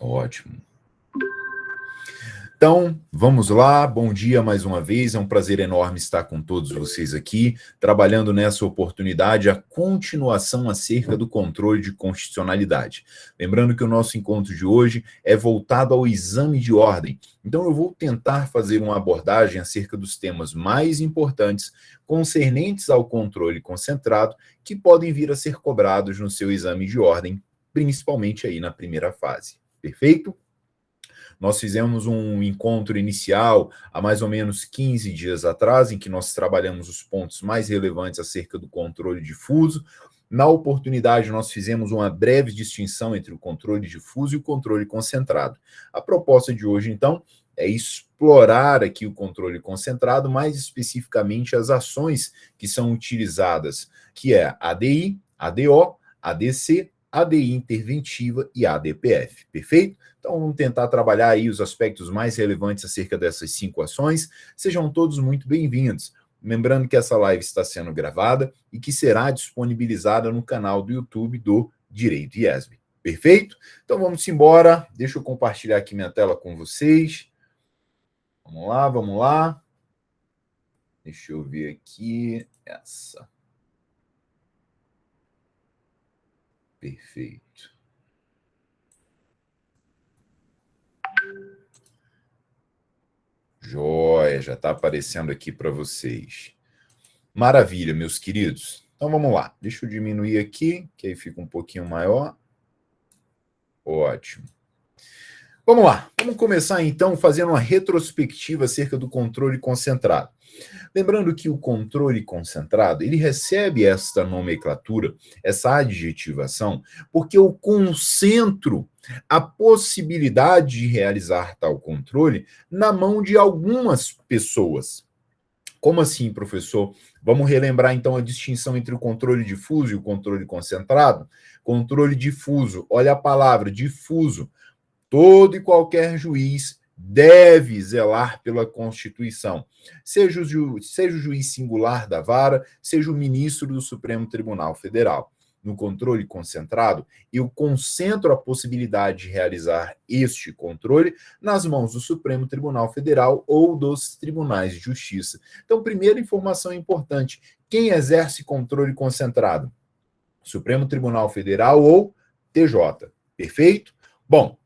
Ótimo. Então, vamos lá. Bom dia mais uma vez. É um prazer enorme estar com todos vocês aqui, trabalhando nessa oportunidade a continuação acerca do controle de constitucionalidade. Lembrando que o nosso encontro de hoje é voltado ao exame de ordem. Então, eu vou tentar fazer uma abordagem acerca dos temas mais importantes concernentes ao controle concentrado que podem vir a ser cobrados no seu exame de ordem, principalmente aí na primeira fase. Perfeito? Nós fizemos um encontro inicial há mais ou menos 15 dias atrás, em que nós trabalhamos os pontos mais relevantes acerca do controle difuso. Na oportunidade, nós fizemos uma breve distinção entre o controle difuso e o controle concentrado. A proposta de hoje, então, é explorar aqui o controle concentrado, mais especificamente as ações que são utilizadas, que é ADI, ADO, ADC, ADI interventiva e ADPF, perfeito? Então, vamos tentar trabalhar aí os aspectos mais relevantes acerca dessas 5 ações. Sejam todos muito bem-vindos. Lembrando que essa live está sendo gravada e que será disponibilizada no canal do YouTube do Direito IESB. Perfeito? Então, vamos embora. Deixa eu compartilhar aqui minha tela com vocês. Vamos lá, vamos lá. Deixa eu ver aqui. Essa. Perfeito. Joia, já está aparecendo aqui para vocês. Maravilha, meus queridos. Então, vamos lá. Deixa eu diminuir aqui, que aí fica um pouquinho maior. Ótimo. Vamos lá. Vamos começar, então, fazendo uma retrospectiva acerca do controle concentrado. Lembrando que o controle concentrado, ele recebe esta nomenclatura, essa adjetivação, porque eu concentro a possibilidade de realizar tal controle na mão de algumas pessoas. Como assim, professor? Vamos relembrar, então, a distinção entre o controle difuso e o controle concentrado? Controle difuso, olha a palavra, difuso. Todo e qualquer juiz deve zelar pela Constituição, seja o juiz singular da vara, seja o ministro do Supremo Tribunal Federal. No controle concentrado, eu concentro a possibilidade de realizar este controle nas mãos do Supremo Tribunal Federal ou dos tribunais de justiça. Então, primeira informação importante: quem exerce controle concentrado? Supremo Tribunal Federal ou TJ. Perfeito? Bom,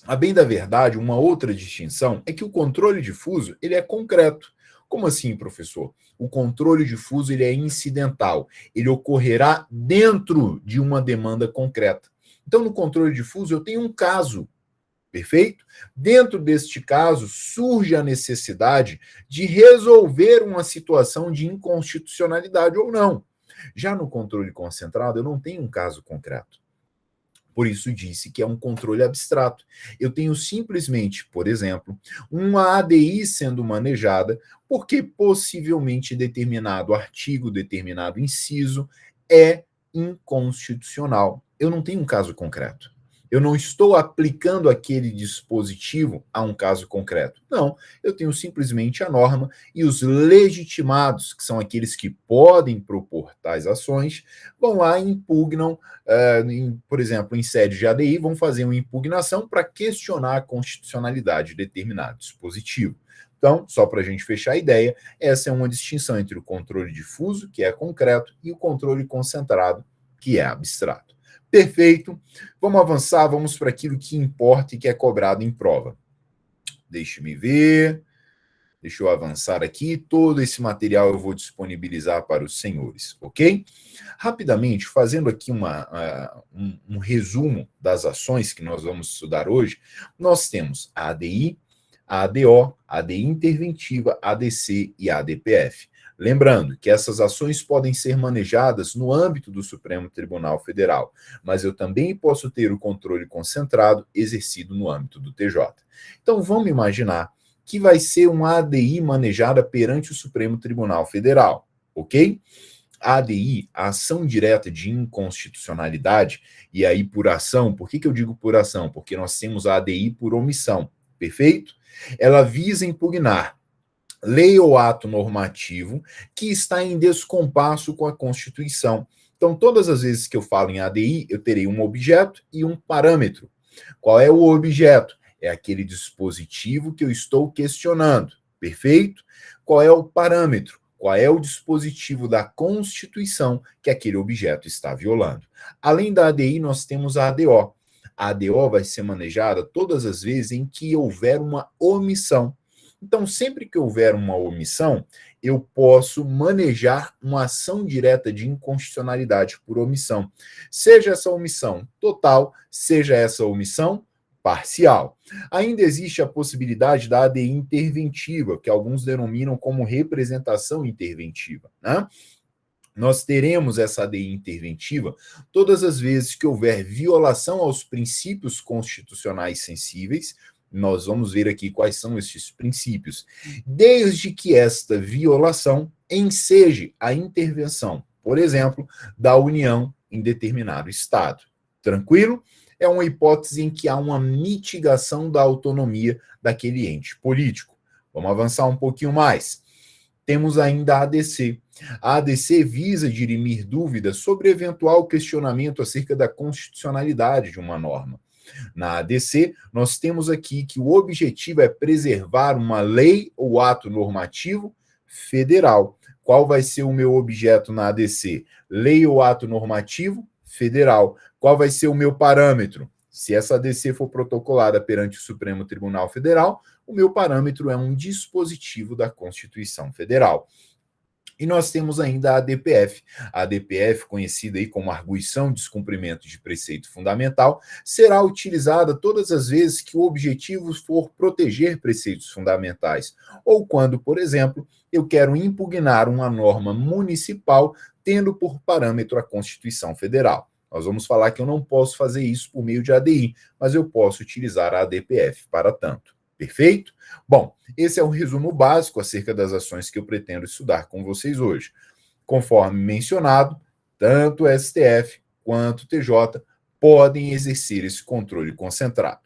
a bem da verdade, uma outra distinção é que o controle difuso ele é concreto. Como assim, professor? O controle difuso ele é incidental. Ele ocorrerá dentro de uma demanda concreta. Então, no controle difuso, eu tenho um caso, perfeito? Dentro deste caso, surge a necessidade de resolver uma situação de inconstitucionalidade ou não. Já no controle concentrado, eu não tenho um caso concreto. Por isso disse que é um controle abstrato. Eu tenho simplesmente, por exemplo, uma ADI sendo manejada porque possivelmente determinado artigo, determinado inciso é inconstitucional. Eu não tenho um caso concreto. Eu não estou aplicando aquele dispositivo a um caso concreto. Não, eu tenho simplesmente a norma e os legitimados, que são aqueles que podem propor tais ações, vão lá e impugnam, por exemplo, em sede de ADI, vão fazer uma impugnação para questionar a constitucionalidade de determinado dispositivo. Então, só para a gente fechar a ideia, essa é uma distinção entre o controle difuso, que é concreto, e o controle concentrado, que é abstrato. Perfeito. Vamos avançar, vamos para aquilo que importa e que é cobrado em prova. Deixe-me ver. Deixa eu avançar aqui. Todo esse material eu vou disponibilizar para os senhores, ok? Rapidamente, fazendo aqui um resumo das ações que nós vamos estudar hoje, nós temos a ADI, a ADO, a ADI interventiva, a ADC e a ADPF. Lembrando que essas ações podem ser manejadas no âmbito do Supremo Tribunal Federal, mas eu também posso ter o controle concentrado exercido no âmbito do TJ. Então, vamos imaginar que vai ser uma ADI manejada perante o Supremo Tribunal Federal, ok? A ADI, a ação direta de inconstitucionalidade, e aí por ação, por que eu digo por ação? Porque nós temos a ADI por omissão, perfeito? Ela visa impugnar lei ou ato normativo que está em descompasso com a Constituição. Então, todas as vezes que eu falo em ADI, eu terei um objeto e um parâmetro. Qual é o objeto? É aquele dispositivo que eu estou questionando, perfeito? Qual é o parâmetro? Qual é o dispositivo da Constituição que aquele objeto está violando? Além da ADI, nós temos a ADO. A ADO vai ser manejada todas as vezes em que houver uma omissão. Então, sempre que houver uma omissão, eu posso manejar uma ação direta de inconstitucionalidade por omissão. Seja essa omissão total, seja essa omissão parcial. Ainda existe a possibilidade da ADI interventiva, que alguns denominam como representação interventiva, né? Nós teremos essa ADI interventiva todas as vezes que houver violação aos princípios constitucionais sensíveis. Nós vamos ver aqui quais são esses princípios, desde que esta violação enseje a intervenção, por exemplo, da União em determinado Estado. Tranquilo? É uma hipótese em que há uma mitigação da autonomia daquele ente político. Vamos avançar um pouquinho mais. Temos ainda a ADC. A ADC visa dirimir dúvidas sobre eventual questionamento acerca da constitucionalidade de uma norma. Na ADC, nós temos aqui que o objetivo é preservar uma lei ou ato normativo federal. Qual vai ser o meu objeto na ADC? Lei ou ato normativo federal. Qual vai ser o meu parâmetro? Se essa ADC for protocolada perante o Supremo Tribunal Federal, o meu parâmetro é um dispositivo da Constituição Federal. E nós temos ainda a ADPF. A ADPF, conhecida aí como arguição de descumprimento de preceito fundamental, será utilizada todas as vezes que o objetivo for proteger preceitos fundamentais, ou quando, por exemplo, eu quero impugnar uma norma municipal tendo por parâmetro a Constituição Federal. Nós vamos falar que eu não posso fazer isso por meio de ADI, mas eu posso utilizar a ADPF para tanto. Perfeito? Bom, esse é um resumo básico acerca das ações que eu pretendo estudar com vocês hoje. Conforme mencionado, tanto o STF quanto o TJ podem exercer esse controle concentrado.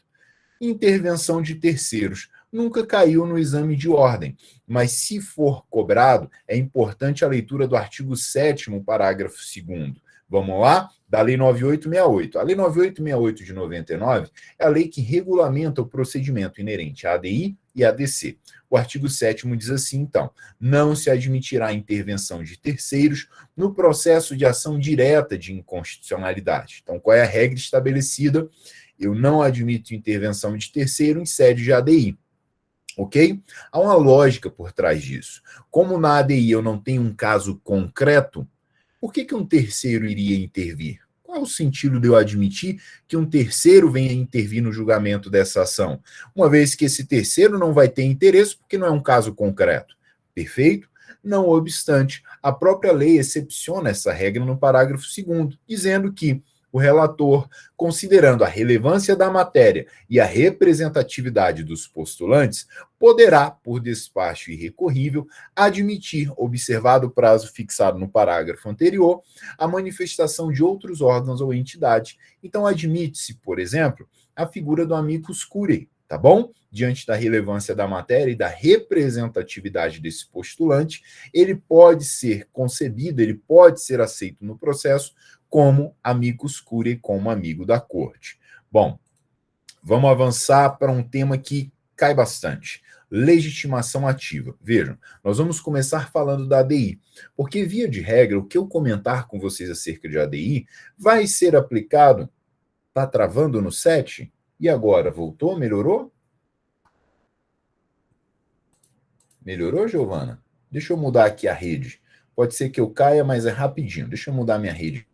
Intervenção de terceiros nunca caiu no exame de ordem, mas se for cobrado, é importante a leitura do artigo 7º, parágrafo 2º. Vamos lá? Da Lei 9868. A Lei 9868 de 99 é a lei que regulamenta o procedimento inerente à ADI e à ADC. O artigo 7º diz assim, então, não se admitirá intervenção de terceiros no processo de ação direta de inconstitucionalidade. Então, qual é a regra estabelecida? Eu não admito intervenção de terceiro em sede de ADI. Ok? Há uma lógica por trás disso. Como na ADI eu não tenho um caso concreto, por que um terceiro iria intervir? Qual é o sentido de eu admitir que um terceiro venha intervir no julgamento dessa ação? Uma vez que esse terceiro não vai ter interesse porque não é um caso concreto. Perfeito? Não obstante, a própria lei excepciona essa regra no parágrafo 2º, dizendo que o relator, considerando a relevância da matéria e a representatividade dos postulantes, poderá, por despacho irrecorrível, admitir, observado o prazo fixado no parágrafo anterior, a manifestação de outros órgãos ou entidades. Então, admite-se, por exemplo, a figura do amicus curiae, tá bom? Diante da relevância da matéria e da representatividade desse postulante, ele pode ser concebido, ele pode ser aceito no processo como amicus curiae, como amigo da corte. Bom, vamos avançar para um tema que cai bastante. Legitimação ativa. Vejam, nós vamos começar falando da ADI, porque, via de regra, o que eu comentar com vocês acerca de ADI vai ser aplicado. Está travando no 7? E agora? Voltou? Melhorou? Melhorou, Giovana? Deixa eu mudar aqui a rede. Pode ser que eu caia, mas é rapidinho. Deixa eu mudar minha rede.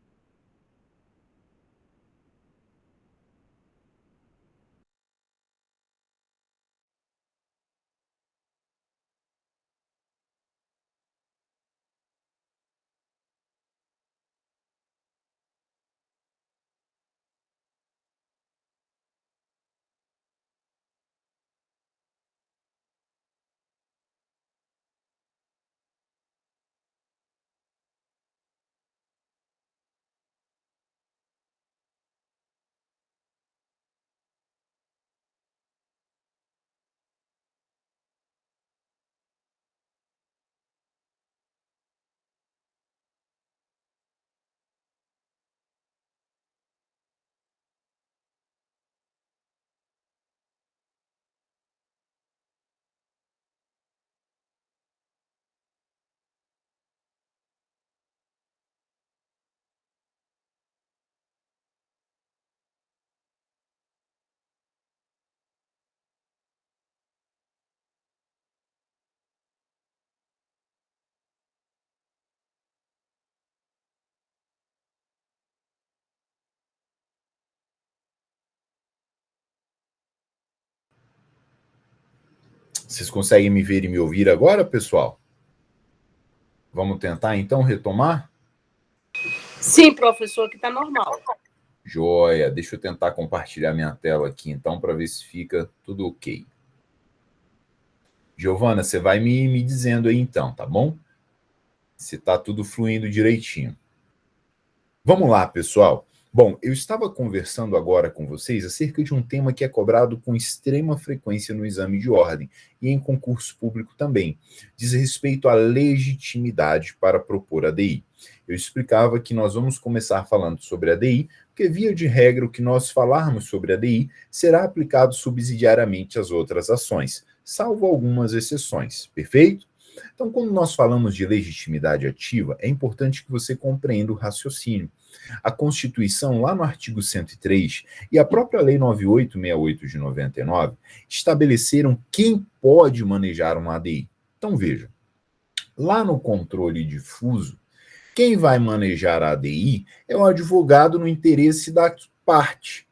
Vocês conseguem me ver e me ouvir agora, pessoal? Vamos tentar, então, retomar? Sim, professor, que está normal. Joia, deixa eu tentar compartilhar minha tela aqui, então, para ver se fica tudo ok. Giovana, você vai me dizendo aí, então, tá bom? Se está tudo fluindo direitinho. Vamos lá, pessoal. Bom, eu estava conversando agora com vocês acerca de um tema que é cobrado com extrema frequência no exame de ordem e em concurso público também. Diz respeito à legitimidade para propor ADI. Eu explicava que nós vamos começar falando sobre ADI, porque, via de regra, o que nós falarmos sobre ADI será aplicado subsidiariamente às outras ações, salvo algumas exceções. Perfeito? Então, quando nós falamos de legitimidade ativa, é importante que você compreenda o raciocínio. A Constituição, lá no artigo 103, e a própria Lei 9868 de 99, estabeleceram quem pode manejar uma ADI. Então, veja, lá no controle difuso, quem vai manejar a ADI é o advogado no interesse da parte.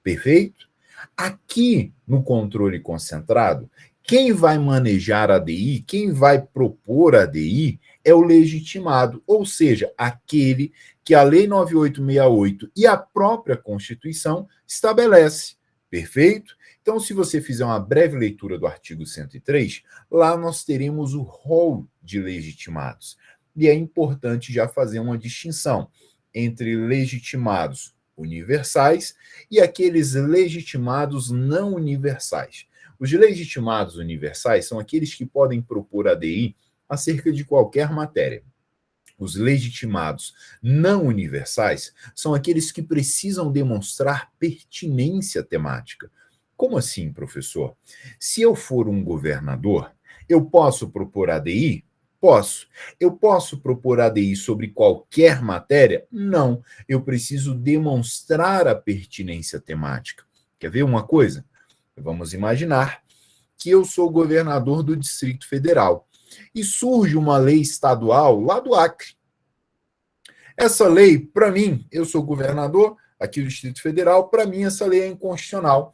Perfeito? Aqui, no controle concentrado, quem vai manejar a ADI, quem vai propor a ADI, é o legitimado, ou seja, aquele que a Lei 9868 e a própria Constituição estabelece. Perfeito? Então, se você fizer uma breve leitura do artigo 103, lá nós teremos o rol de legitimados. E é importante já fazer uma distinção entre legitimados universais e aqueles legitimados não universais. Os legitimados universais são aqueles que podem propor ADI acerca de qualquer matéria. Os legitimados não universais são aqueles que precisam demonstrar pertinência temática. Como assim, professor? Se eu for um governador, eu posso propor ADI? Posso. Eu posso propor ADI sobre qualquer matéria? Não. Eu preciso demonstrar a pertinência temática. Quer ver uma coisa? Vamos imaginar que eu sou governador do Distrito Federal e surge uma lei estadual lá do Acre. Essa lei, para mim, eu sou governador aqui do Distrito Federal, para mim essa lei é inconstitucional.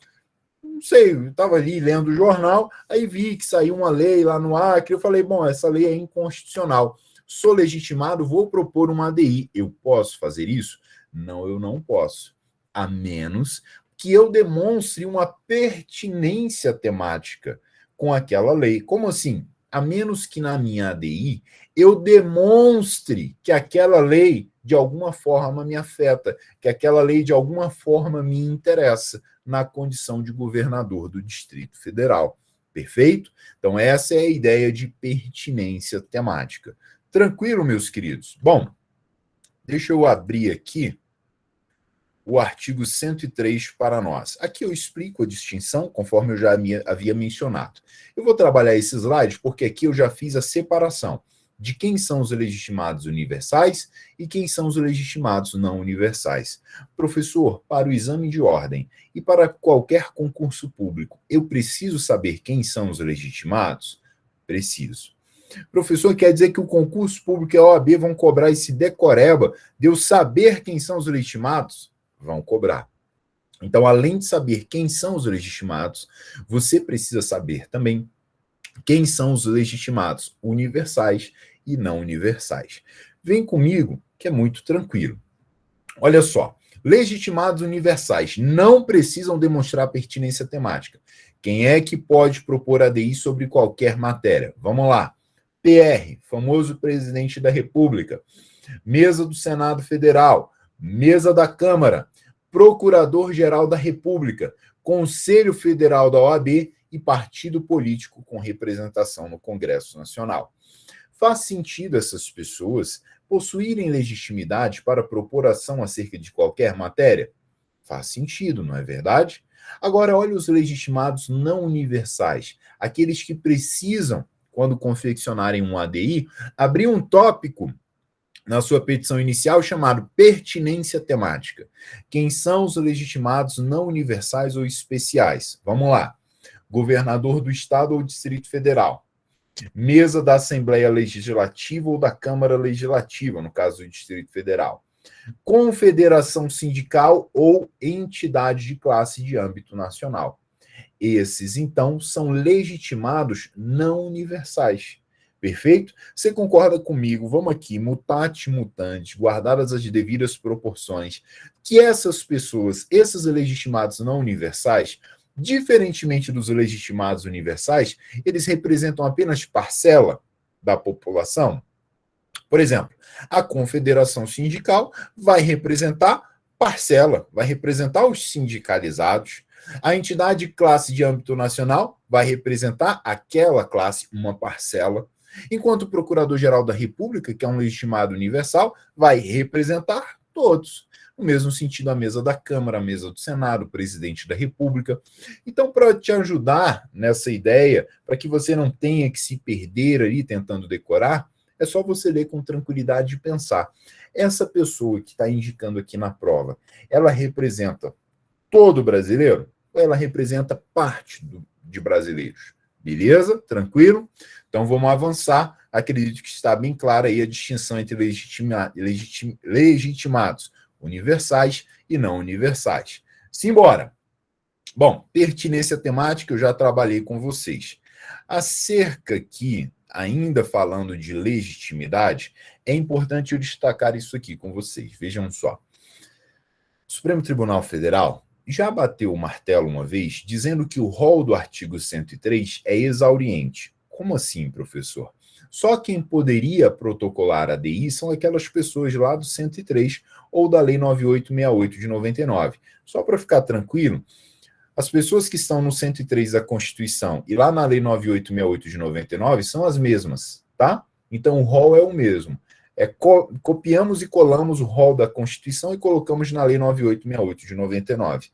Não sei, eu estava ali lendo o jornal, aí vi que saiu uma lei lá no Acre, eu falei, bom, essa lei é inconstitucional. Sou legitimado, vou propor uma ADI. Eu posso fazer isso? Não, eu não posso. A menos que eu demonstre uma pertinência temática com aquela lei. Como assim? A menos que na minha ADI eu demonstre que aquela lei de alguma forma me afeta, que aquela lei de alguma forma me interessa na condição de governador do Distrito Federal. Perfeito? Então, essa é a ideia de pertinência temática. Tranquilo, meus queridos? Bom, deixa eu abrir aqui o artigo 103 para nós. Aqui eu explico a distinção, conforme eu já havia mencionado. Eu vou trabalhar esse slide porque aqui eu já fiz a separação de quem são os legitimados universais e quem são os legitimados não universais. Professor, para o exame de ordem e para qualquer concurso público, eu preciso saber quem são os legitimados? Preciso. Professor, quer dizer que o concurso público e a OAB vão cobrar esse decoreba de eu saber quem são os legitimados? Vão cobrar. Então, além de saber quem são os legitimados, você precisa saber também quem são os legitimados universais e não universais. Vem comigo, que é muito tranquilo. Olha só, legitimados universais não precisam demonstrar pertinência temática. Quem é que pode propor ADI sobre qualquer matéria? Vamos lá. PR, famoso presidente da República, mesa do Senado Federal, mesa da Câmara, Procurador-Geral da República, Conselho Federal da OAB e partido político com representação no Congresso Nacional. Faz sentido essas pessoas possuírem legitimidade para propor ação acerca de qualquer matéria? Faz sentido, não é verdade? Agora, olha os legitimados não universais, aqueles que precisam, quando confeccionarem um ADI, abrir um tópico na sua petição inicial chamado pertinência temática. Quem são os legitimados não universais ou especiais? Vamos lá. Governador do Estado ou Distrito Federal, mesa da Assembleia Legislativa ou da Câmara Legislativa, no caso do Distrito Federal, confederação sindical ou entidade de classe de âmbito nacional. Esses, então, são legitimados não universais. Perfeito? Você concorda comigo? Vamos aqui, mutatis mutandis, guardadas as devidas proporções, que essas pessoas, esses legitimados não universais, diferentemente dos legitimados universais, eles representam apenas parcela da população? Por exemplo, a confederação sindical vai representar parcela, vai representar os sindicalizados. A entidade classe de âmbito nacional vai representar aquela classe, uma parcela. Enquanto o Procurador-Geral da República, que é um legitimado universal, vai representar todos. No mesmo sentido, a mesa da Câmara, a mesa do Senado, o presidente da República. Então, para te ajudar nessa ideia, para que você não tenha que se perder ali tentando decorar, é só você ler com tranquilidade e pensar. Essa pessoa que está indicando aqui na prova, ela representa todo brasileiro? Ou ela representa parte de brasileiros? Beleza? Tranquilo? Então vamos avançar. Acredito que está bem clara aí a distinção entre legitimados universais e não universais. Simbora! Bom, pertinência temática, eu já trabalhei com vocês. Acerca aqui, ainda falando de legitimidade, é importante eu destacar isso aqui com vocês. Vejam só. O Supremo Tribunal Federal já bateu o martelo uma vez, dizendo que o rol do artigo 103 é exauriente. Como assim, professor? Só quem poderia protocolar a DI são aquelas pessoas lá do 103 ou da Lei 9868 de 99. Só para ficar tranquilo, as pessoas que estão no 103 da Constituição e lá na Lei 9868 de 99 são as mesmas, tá? Então o rol é o mesmo. Copiamos e colamos o rol da Constituição e colocamos na Lei 9868 de 99.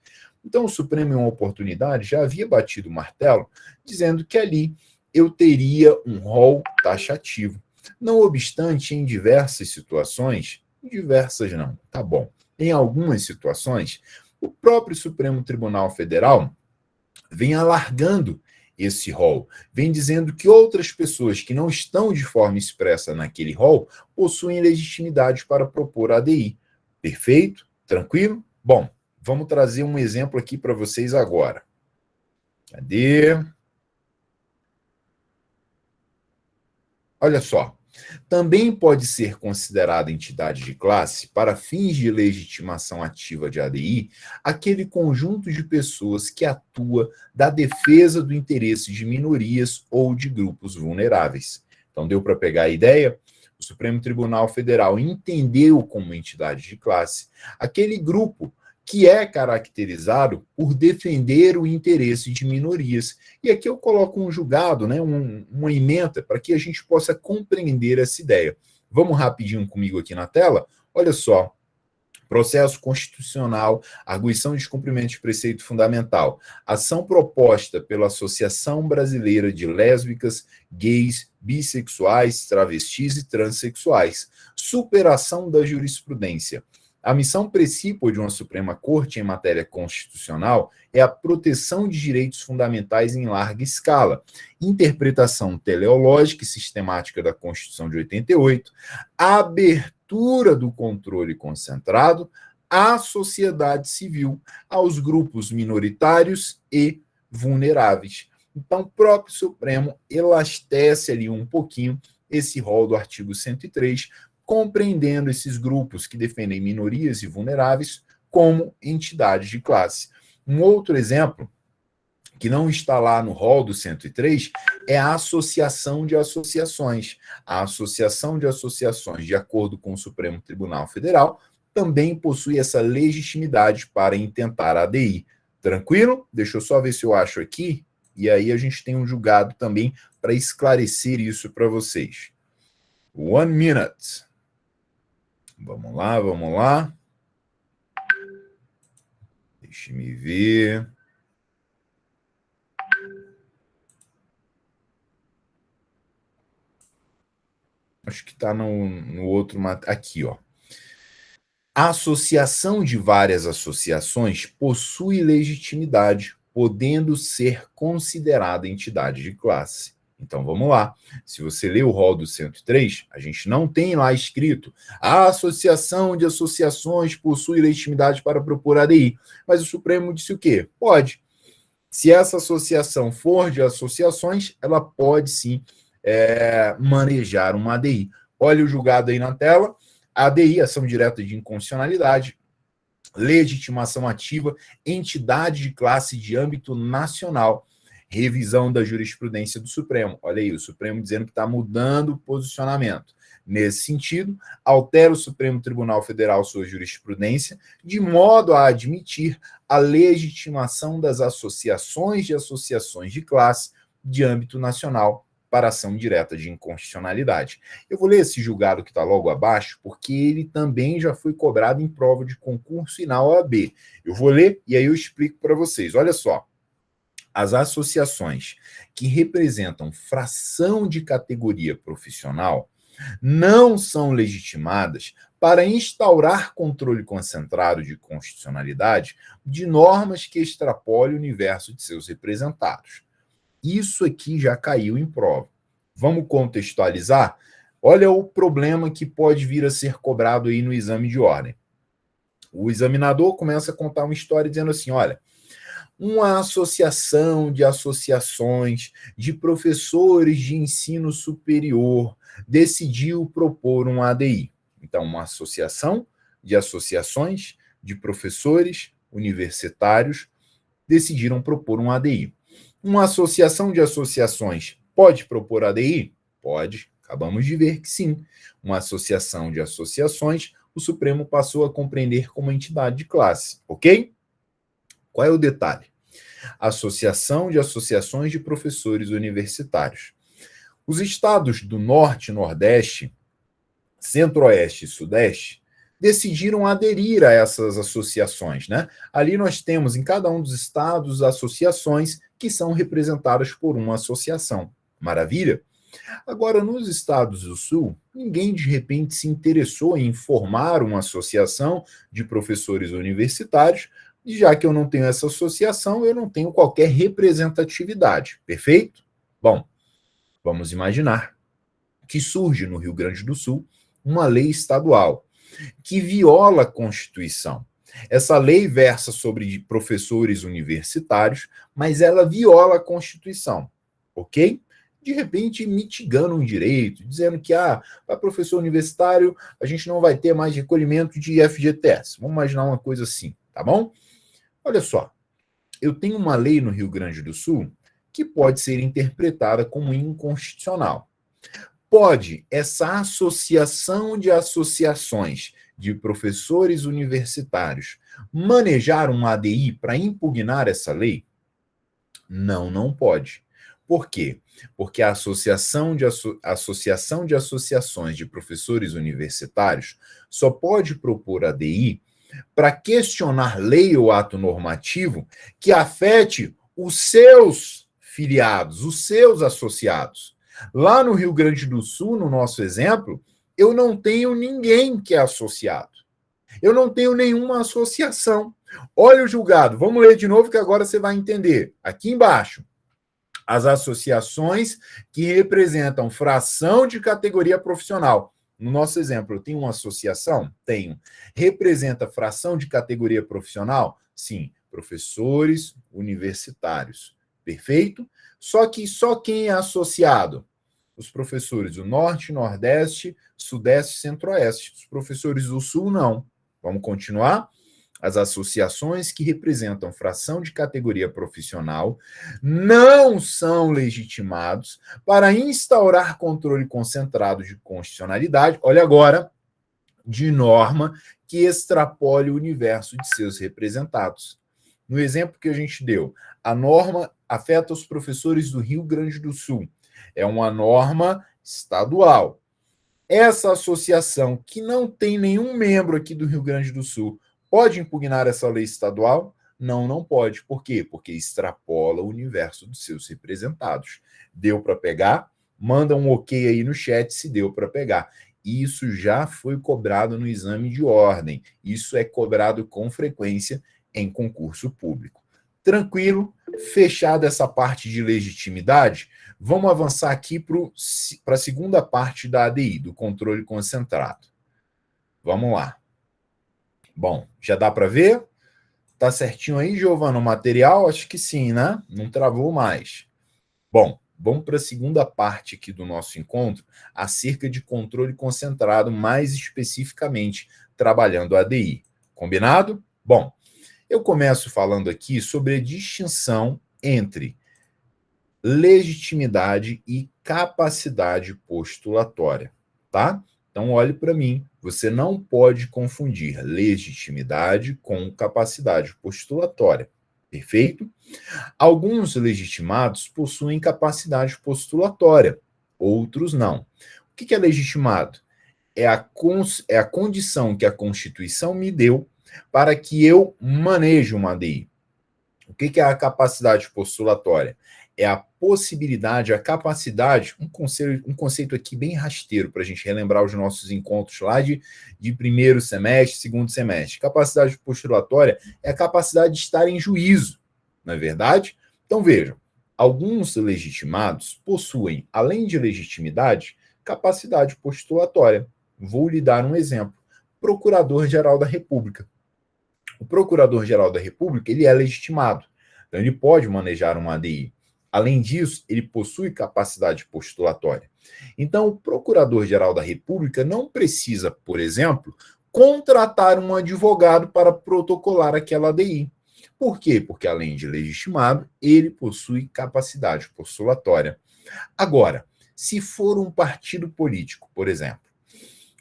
Então o Supremo, em uma oportunidade, já havia batido o martelo, dizendo que ali eu teria um rol taxativo. Não obstante, em diversas situações, diversas não, tá bom, em algumas situações, o próprio Supremo Tribunal Federal vem alargando esse rol, vem dizendo que outras pessoas que não estão de forma expressa naquele rol possuem legitimidade para propor ADI. Perfeito? Tranquilo? Bom, vamos trazer um exemplo aqui para vocês agora. Cadê? Olha só. Também pode ser considerada entidade de classe, para fins de legitimação ativa de ADI, aquele conjunto de pessoas que atua da defesa do interesse de minorias ou de grupos vulneráveis. Então, deu para pegar a ideia? O Supremo Tribunal Federal entendeu como entidade de classe aquele grupo que é caracterizado por defender o interesse de minorias. E aqui eu coloco um julgado, né, uma ementa, para que a gente possa compreender essa ideia. Vamos rapidinho comigo aqui na tela? Olha só. Processo constitucional, arguição de descumprimento de preceito fundamental. Ação proposta pela Associação Brasileira de Lésbicas, Gays, Bissexuais, Travestis e Transsexuais. Superação da jurisprudência. A missão precípua de uma Suprema Corte em matéria constitucional é a proteção de direitos fundamentais em larga escala, interpretação teleológica e sistemática da Constituição de 88, a abertura do controle concentrado à sociedade civil, aos grupos minoritários e vulneráveis. Então, o próprio Supremo elastece ali um pouquinho esse rol do artigo 103, compreendendo esses grupos que defendem minorias e vulneráveis como entidades de classe. Um outro exemplo, que não está lá no rol do 103, é a associação de associações. A associação de associações, de acordo com o Supremo Tribunal Federal, também possui essa legitimidade para intentar a ADI. Tranquilo? Deixa eu só ver se eu acho aqui, e aí a gente tem um julgado também para esclarecer isso para vocês. 1 minute. Vamos lá, vamos lá. Deixe-me ver. Acho que está no outro... Aqui, ó. A associação de várias associações possui legitimidade, podendo ser considerada entidade de classe. Então, vamos lá. Se você ler o rol do 103, a gente não tem lá escrito a associação de associações possui legitimidade para propor ADI. Mas o Supremo disse o quê? Pode. Se essa associação for de associações, ela pode sim manejar uma ADI. Olha o julgado aí na tela. A ADI, ação direta de inconstitucionalidade, legitimação ativa, entidade de classe de âmbito nacional, revisão da jurisprudência do Supremo. Olha aí, o Supremo dizendo que está mudando o posicionamento. Nesse sentido, altera o Supremo Tribunal Federal sua jurisprudência de modo a admitir a legitimação das associações de classe de âmbito nacional para ação direta de inconstitucionalidade. Eu vou ler esse julgado que está logo abaixo, porque ele também já foi cobrado em prova de concurso e na OAB. Eu vou ler e aí eu explico para vocês. Olha só. As associações que representam fração de categoria profissional não são legitimadas para instaurar controle concentrado de constitucionalidade de normas que extrapolem o universo de seus representados. Isso aqui já caiu em prova. Vamos contextualizar? Olha o problema que pode vir a ser cobrado aí no exame de ordem. O examinador começa a contar uma história dizendo assim, olha, uma associação de associações de professores de ensino superior decidiu propor um ADI. Então, uma associação de associações de professores universitários decidiram propor um ADI. Uma associação de associações pode propor ADI? Pode. Acabamos de ver que sim. Uma associação de associações, o Supremo passou a compreender como entidade de classe, ok? Qual é o detalhe? Associação de associações de professores universitários. Os estados do Norte, Nordeste, Centro-Oeste e Sudeste decidiram aderir a essas associações, né? Ali nós temos em cada um dos estados associações que são representadas por uma associação. Maravilha? Agora, nos estados do Sul, ninguém de repente se interessou em formar uma associação de professores universitários, e já que eu não tenho essa associação, eu não tenho qualquer representatividade. Perfeito? Bom, vamos imaginar que surge no Rio Grande do Sul uma lei estadual que viola a Constituição. Essa lei versa sobre professores universitários, mas ela viola a Constituição, ok? De repente, mitigando um direito, dizendo que para professor universitário a gente não vai ter mais recolhimento de FGTS. Vamos imaginar uma coisa assim, tá bom? Olha só, eu tenho uma lei no Rio Grande do Sul que pode ser interpretada como inconstitucional. Pode essa associação de associações de professores universitários manejar um ADI para impugnar essa lei? Não, não pode. Por quê? Porque a associação de associações de professores universitários só pode propor ADI para questionar lei ou ato normativo que afete os seus filiados, os seus associados. Lá no Rio Grande do Sul, no nosso exemplo, eu não tenho ninguém que é associado. Eu não tenho nenhuma associação. Olha o julgado. Vamos ler de novo que agora você vai entender. Aqui embaixo. As associações que representam fração de categoria profissional. No nosso exemplo, eu tenho uma associação? Tenho. Representa fração de categoria profissional? Sim. Professores universitários. Perfeito? Só que só quem é associado? Os professores do Norte, Nordeste, Sudeste e Centro-Oeste. Os professores do Sul, não. Vamos continuar? As associações que representam fração de categoria profissional não são legitimados para instaurar controle concentrado de constitucionalidade, olha agora, de norma que extrapole o universo de seus representados. No exemplo que a gente deu, a norma afeta os professores do Rio Grande do Sul. É uma norma estadual. Essa associação, que não tem nenhum membro aqui do Rio Grande do Sul, pode impugnar essa lei estadual? Não, não pode. Por quê? Porque extrapola o universo dos seus representados. Deu para pegar? Manda um ok aí no chat se deu para pegar. Isso já foi cobrado no exame de ordem. Isso é cobrado com frequência em concurso público. Tranquilo? Fechada essa parte de legitimidade, vamos avançar aqui para a segunda parte da ADI, do controle concentrado. Vamos lá. Bom, já dá para ver? Tá certinho aí, Giovana, o material? Acho que sim, né? Não travou mais. Bom, vamos para a segunda parte aqui do nosso encontro, acerca de controle concentrado, mais especificamente trabalhando a ADI. Combinado? Bom, eu começo falando aqui sobre a distinção entre legitimidade e capacidade postulatória, tá? Então, olhe para mim, você não pode confundir legitimidade com capacidade postulatória, perfeito? Alguns legitimados possuem capacidade postulatória, outros não. O que é legitimado? É a condição que a Constituição me deu para que eu maneje uma ADI. O que é a capacidade postulatória? É a possibilidade, a capacidade, um conceito aqui bem rasteiro para a gente relembrar os nossos encontros lá de primeiro semestre, segundo semestre. Capacidade postulatória é a capacidade de estar em juízo, não é verdade? Então vejam, alguns legitimados possuem, além de legitimidade, capacidade postulatória. Vou lhe dar um exemplo. Procurador-Geral da República. O Procurador-Geral da República, ele é legitimado. Então, ele pode manejar uma ADI. Além disso, ele possui capacidade postulatória. Então, o Procurador-Geral da República não precisa, por exemplo, contratar um advogado para protocolar aquela ADI. Por quê? Porque, além de legitimado, ele possui capacidade postulatória. Agora, se for um partido político, por exemplo,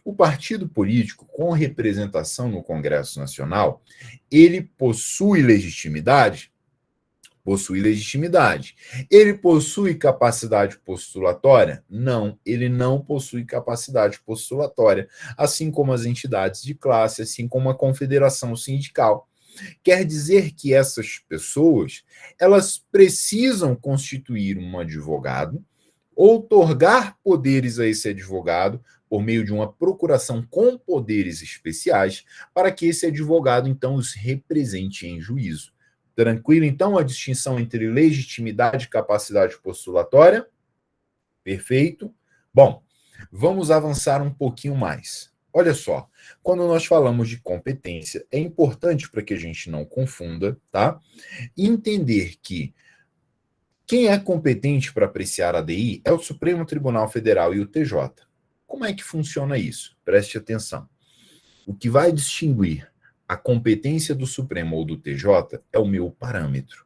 o partido político com representação no Congresso Nacional, ele possui legitimidade? Possui legitimidade. Ele possui capacidade postulatória? Não, ele não possui capacidade postulatória, assim como as entidades de classe, assim como a confederação sindical. Quer dizer que essas pessoas, elas precisam constituir um advogado, outorgar poderes a esse advogado por meio de uma procuração com poderes especiais, para que esse advogado, então, os represente em juízo. Tranquilo, então, a distinção entre legitimidade e capacidade postulatória? Perfeito. Bom, vamos avançar um pouquinho mais. Olha só, quando nós falamos de competência, é importante para que a gente não confunda, tá? Entender que quem é competente para apreciar a ADI é o Supremo Tribunal Federal e o TJ. Como é que funciona isso? Preste atenção. O que vai distinguir a competência do Supremo ou do TJ é o meu parâmetro.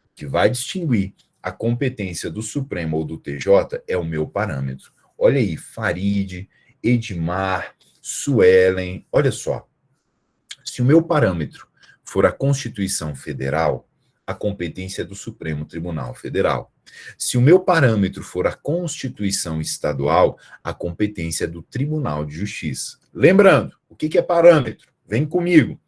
O que vai distinguir a competência do Supremo ou do TJ é o meu parâmetro. Olha aí, Farid, Edmar, Suelen, olha só. Se o meu parâmetro for a Constituição Federal, a competência é do Supremo Tribunal Federal. Se o meu parâmetro for a Constituição Estadual, a competência é do Tribunal de Justiça. Lembrando, o que é parâmetro? Vem comigo.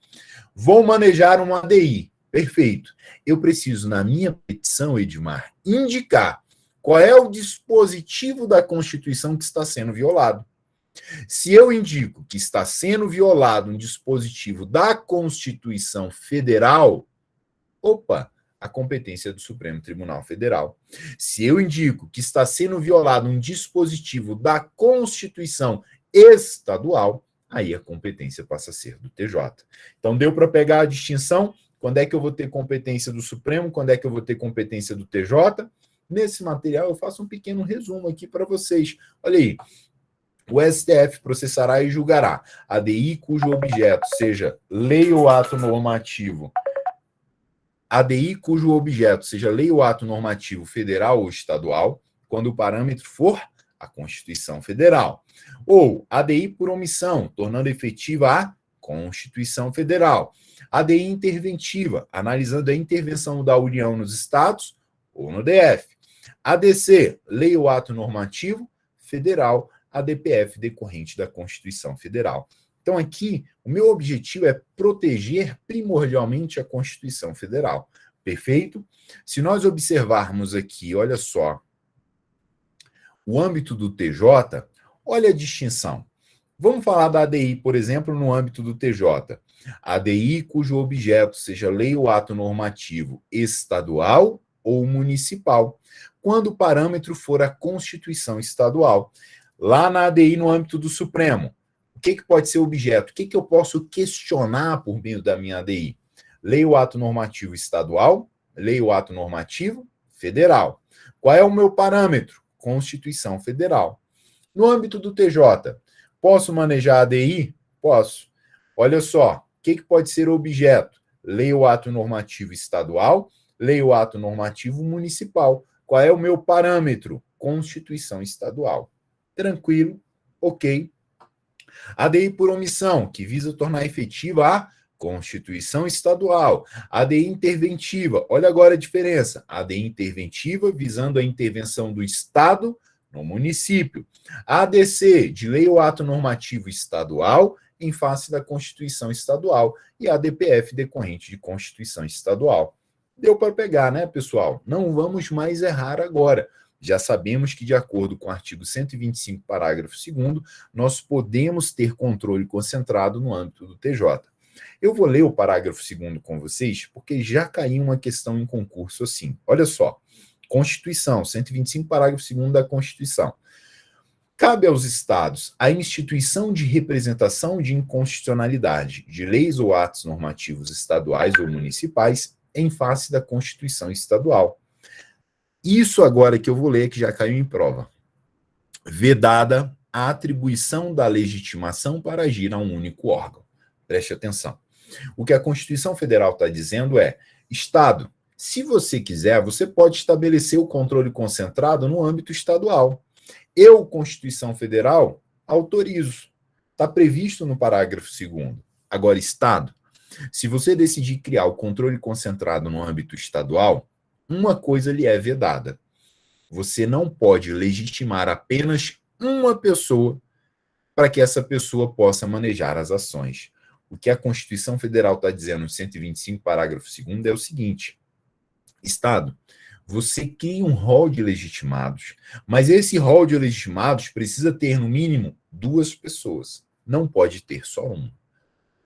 Vou manejar uma ADI. Perfeito. Eu preciso, na minha petição, Edmar, indicar qual é o dispositivo da Constituição que está sendo violado. Se eu indico que está sendo violado um dispositivo da Constituição Federal, opa, a competência é do Supremo Tribunal Federal. Se eu indico que está sendo violado um dispositivo da Constituição Estadual, aí a competência passa a ser do TJ. Então, deu para pegar a distinção? Quando é que eu vou ter competência do Supremo? Quando é que eu vou ter competência do TJ? Nesse material, eu faço um pequeno resumo aqui para vocês. Olha aí. O STF processará e julgará ADI cujo objeto seja lei ou ato normativo, ADI cujo objeto seja lei ou ato normativo federal ou estadual, quando o parâmetro for a Constituição Federal. Ou ADI por omissão, tornando efetiva a Constituição Federal. ADI interventiva, analisando a intervenção da União nos estados ou no DF. ADC, lei ou ato normativo federal, a DPF decorrente da Constituição Federal. Então, aqui, o meu objetivo é proteger primordialmente a Constituição Federal. Perfeito? Se nós observarmos aqui, olha só, o âmbito do TJ, olha a distinção. Vamos falar da ADI, por exemplo, no âmbito do TJ. ADI cujo objeto seja lei ou ato normativo estadual ou municipal, quando o parâmetro for a Constituição Estadual. Lá na ADI, no âmbito do Supremo, o que pode ser objeto? O que eu posso questionar por meio da minha ADI? Leia o ato normativo estadual, leia o ato normativo federal. Qual é o meu parâmetro? Constituição Federal. No âmbito do TJ, posso manejar a ADI? Posso. Olha só, o que pode ser objeto? Leia o ato normativo estadual, leia o ato normativo municipal. Qual é o meu parâmetro? Constituição Estadual. Tranquilo? Ok. ADI por omissão, que visa tornar efetiva a Constituição Estadual. ADI interventiva, olha agora a diferença. ADI interventiva visando a intervenção do Estado no município. ADC, de lei ou ato normativo estadual em face da Constituição Estadual. E ADPF, decorrente de Constituição Estadual. Deu para pegar, né, pessoal? Não vamos mais errar agora. Já sabemos que, de acordo com o artigo 125, parágrafo 2º, nós podemos ter controle concentrado no âmbito do TJ. Eu vou ler o parágrafo 2º com vocês, porque já caiu uma questão em concurso assim. Olha só, Constituição, 125, parágrafo 2º da Constituição. Cabe aos Estados a instituição de representação de inconstitucionalidade de leis ou atos normativos estaduais ou municipais em face da Constituição Estadual. Isso agora que eu vou ler, que já caiu em prova. Vedada a atribuição da legitimação para agir a um único órgão. Preste atenção. O que a Constituição Federal está dizendo é, Estado, se você quiser, você pode estabelecer o controle concentrado no âmbito estadual. Eu, Constituição Federal, autorizo. Está previsto no parágrafo 2º. Agora, Estado, se você decidir criar o controle concentrado no âmbito estadual, uma coisa lhe é vedada. Você não pode legitimar apenas uma pessoa para que essa pessoa possa manejar as ações. O que a Constituição Federal está dizendo no 125, parágrafo 2º, é o seguinte: Estado, você cria um rol de legitimados, mas esse rol de legitimados precisa ter, no mínimo, 2 pessoas. Não pode ter só uma.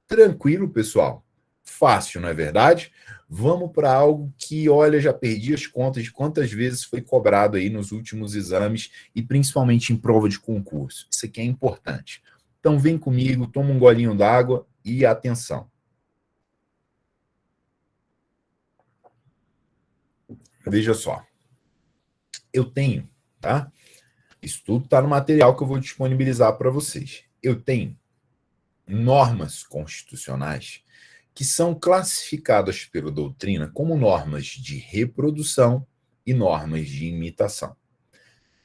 Tranquilo, pessoal? Fácil, não é verdade? Vamos para algo que, olha, já perdi as contas de quantas vezes foi cobrado aí nos últimos exames e principalmente em prova de concurso. Isso aqui é importante. Então vem comigo, toma um golinho d'água e atenção. Veja só. Eu tenho, tá? Isso tudo está no material que eu vou disponibilizar para vocês. Eu tenho normas constitucionais que são classificadas pela doutrina como normas de reprodução e normas de imitação.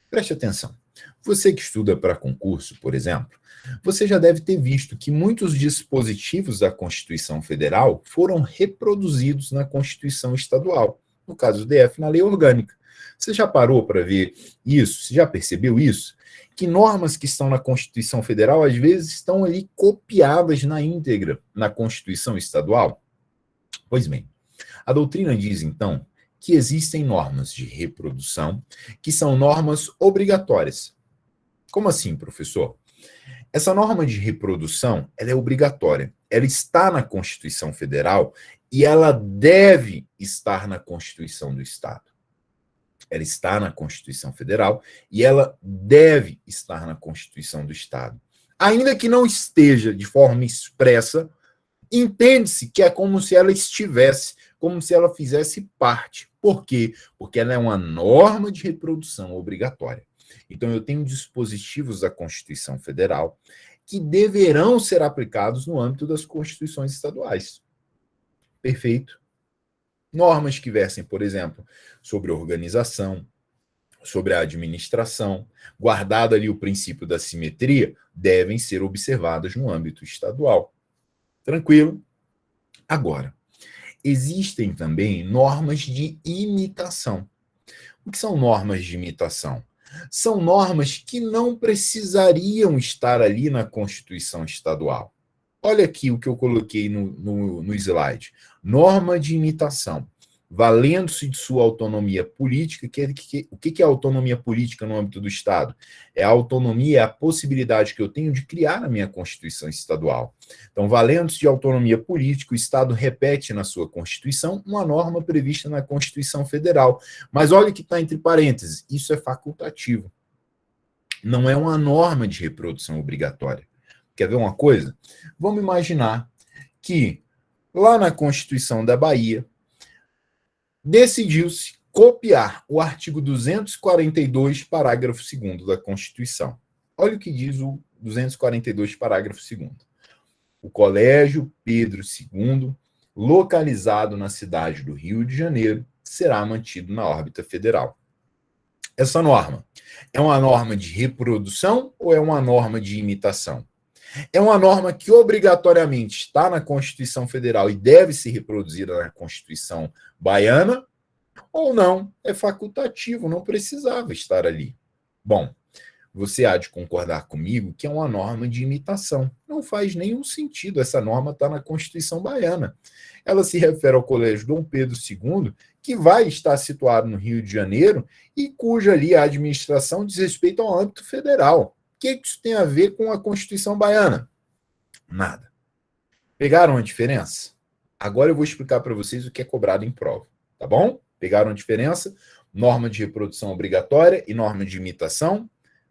Preste atenção. Você que estuda para concurso, por exemplo, você já deve ter visto que muitos dispositivos da Constituição Federal foram reproduzidos na Constituição Estadual, no caso do DF, na Lei Orgânica. Você já parou para ver isso? Você já percebeu isso? Que normas que estão na Constituição Federal, às vezes, estão ali copiadas na íntegra na Constituição Estadual? Pois bem, a doutrina diz, então, que existem normas de reprodução que são normas obrigatórias. Como assim, professor? Essa norma de reprodução, ela é obrigatória. Ela está na Constituição Federal e ela deve estar na Constituição do Estado. Ela está na Constituição Federal e ela deve estar na Constituição do Estado. Ainda que não esteja de forma expressa, entende-se que é como se ela estivesse, como se ela fizesse parte. Por quê? Porque ela é uma norma de reprodução obrigatória. Então, eu tenho dispositivos da Constituição Federal que deverão ser aplicados no âmbito das constituições estaduais. Perfeito? Normas que versem, por exemplo, sobre organização, sobre a administração, guardado ali o princípio da simetria, devem ser observadas no âmbito estadual. Tranquilo? Agora, existem também normas de imitação. O que são normas de imitação? São normas que não precisariam estar ali na Constituição Estadual. Olha aqui o que eu coloquei no slide. Norma de imitação. Valendo-se de sua autonomia política. O que é autonomia política no âmbito do Estado? É a autonomia, é a possibilidade que eu tenho de criar a minha Constituição Estadual. Então, valendo-se de autonomia política, o Estado repete na sua Constituição uma norma prevista na Constituição Federal. Mas olha que está entre parênteses, isso é facultativo. Não é uma norma de reprodução obrigatória. Quer ver uma coisa? Vamos imaginar que lá na Constituição da Bahia, decidiu-se copiar o artigo 242, parágrafo 2º da Constituição. Olha o que diz o 242, parágrafo 2º. O Colégio Pedro II, localizado na cidade do Rio de Janeiro, será mantido na órbita federal. Essa norma é uma norma de reprodução ou é uma norma de imitação? É uma norma que obrigatoriamente está na Constituição Federal e deve ser reproduzida na Constituição baiana, ou não, é facultativo, não precisava estar ali. Bom, você há de concordar comigo que é uma norma de imitação. Não faz nenhum sentido essa norma estar na Constituição baiana. Ela se refere ao Colégio Dom Pedro II, que vai estar situado no Rio de Janeiro e cuja ali a administração diz respeito ao âmbito federal. O que isso tem a ver com a Constituição baiana? Nada. Pegaram a diferença? Agora eu vou explicar para vocês o que é cobrado em prova, tá bom? Pegaram a diferença? Norma de reprodução obrigatória e norma de imitação?